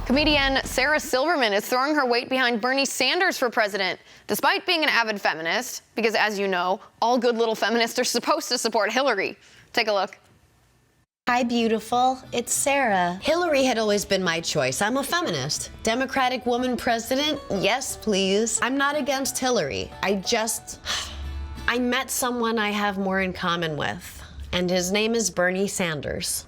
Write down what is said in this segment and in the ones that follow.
Comedian Sarah Silverman is throwing her weight behind Bernie Sanders for president, despite being an avid feminist, because as you know, all good little feminists are supposed to support Hillary. Take a look. Hi, beautiful. It's Sarah. Hillary had always been my choice. I'm a feminist. Democratic woman president? Yes, please. I'm not against Hillary. I met someone I have more in common with, and his name is Bernie Sanders.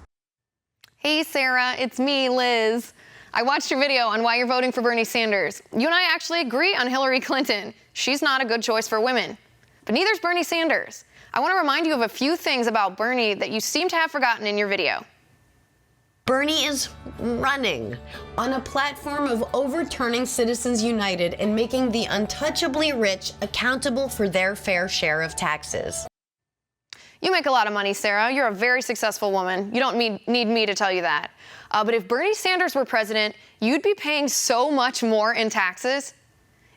Hey, Sarah, it's me, Liz. I watched your video on why you're voting for Bernie Sanders. You and I actually agree on Hillary Clinton. She's not a good choice for women. But neither's Bernie Sanders. I want to remind you of a few things about Bernie that you seem to have forgotten in your video. Bernie is running on a platform of overturning Citizens United and making the untouchably rich accountable for their fair share of taxes. You make a lot of money, Sarah. You're a very successful woman. You don't need me to tell you that. But if Bernie Sanders were president, you'd be paying so much more in taxes.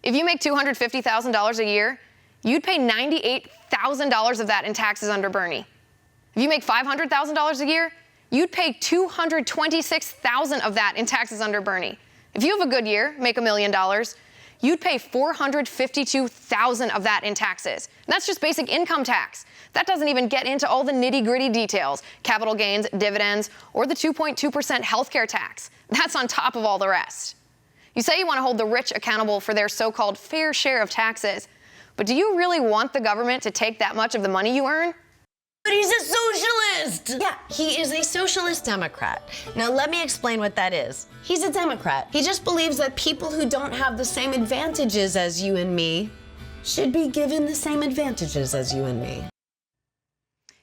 If you make $250,000 a year, you'd pay $98,000 of that in taxes under Bernie. If you make $500,000 a year, you'd pay $226,000 of that in taxes under Bernie. If you have a good year, make $1 million, you'd pay $452,000 of that in taxes. And that's just basic income tax. That doesn't even get into all the nitty-gritty details, capital gains, dividends, or the 2.2% healthcare tax. That's on top of all the rest. You say you want to hold the rich accountable for their so-called fair share of taxes, but do you really want the government to take that much of the money you earn? But he's a socialist! Yeah, he is a socialist Democrat. Now let me explain what that is. He's a Democrat. He just believes that people who don't have the same advantages as you and me should be given the same advantages as you and me.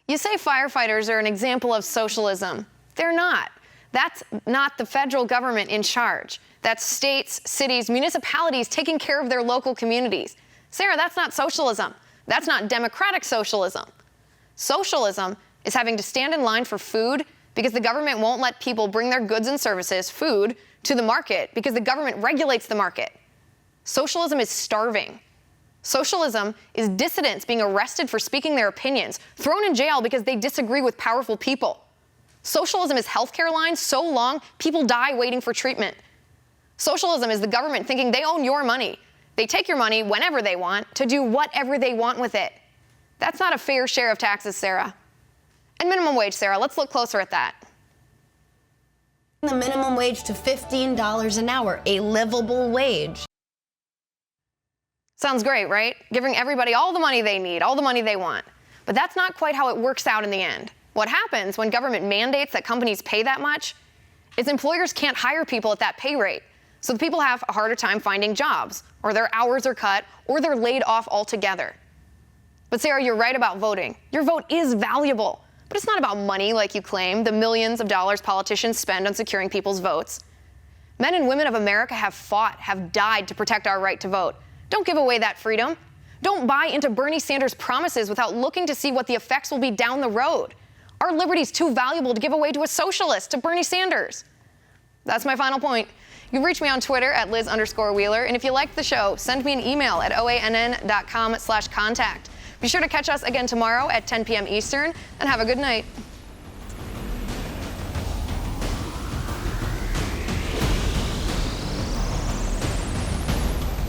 You say firefighters are an example of socialism. They're not. That's not the federal government in charge. That's states, cities, municipalities taking care of their local communities. Sarah, that's not socialism. That's not democratic socialism. Socialism is having to stand in line for food because the government won't let people bring their goods and services, food, to the market because the government regulates the market. Socialism is starving. Socialism is dissidents being arrested for speaking their opinions, thrown in jail because they disagree with powerful people. Socialism is healthcare lines so long people die waiting for treatment. Socialism is the government thinking they own your money. They take your money whenever they want to do whatever they want with it. That's not a fair share of taxes, Sarah. And minimum wage, Sarah, let's look closer at that. The minimum wage to $15 an hour, a livable wage. Sounds great, right? Giving everybody all the money they need, all the money they want. But that's not quite how it works out in the end. What happens when government mandates that companies pay that much is employers can't hire people at that pay rate. So the people have a harder time finding jobs, or their hours are cut, or they're laid off altogether. But Sarah, you're right about voting. Your vote is valuable, but it's not about money like you claim, the millions of dollars politicians spend on securing people's votes. Men and women of America have fought, have died to protect our right to vote. Don't give away that freedom. Don't buy into Bernie Sanders' promises without looking to see what the effects will be down the road. Our liberty's too valuable to give away to a socialist, to Bernie Sanders. That's my final point. You can reach me on Twitter at Liz_Wheeler. And if you liked the show, send me an email at oann.com/contact. Be sure to catch us again tomorrow at 10 p.m. Eastern, and have a good night.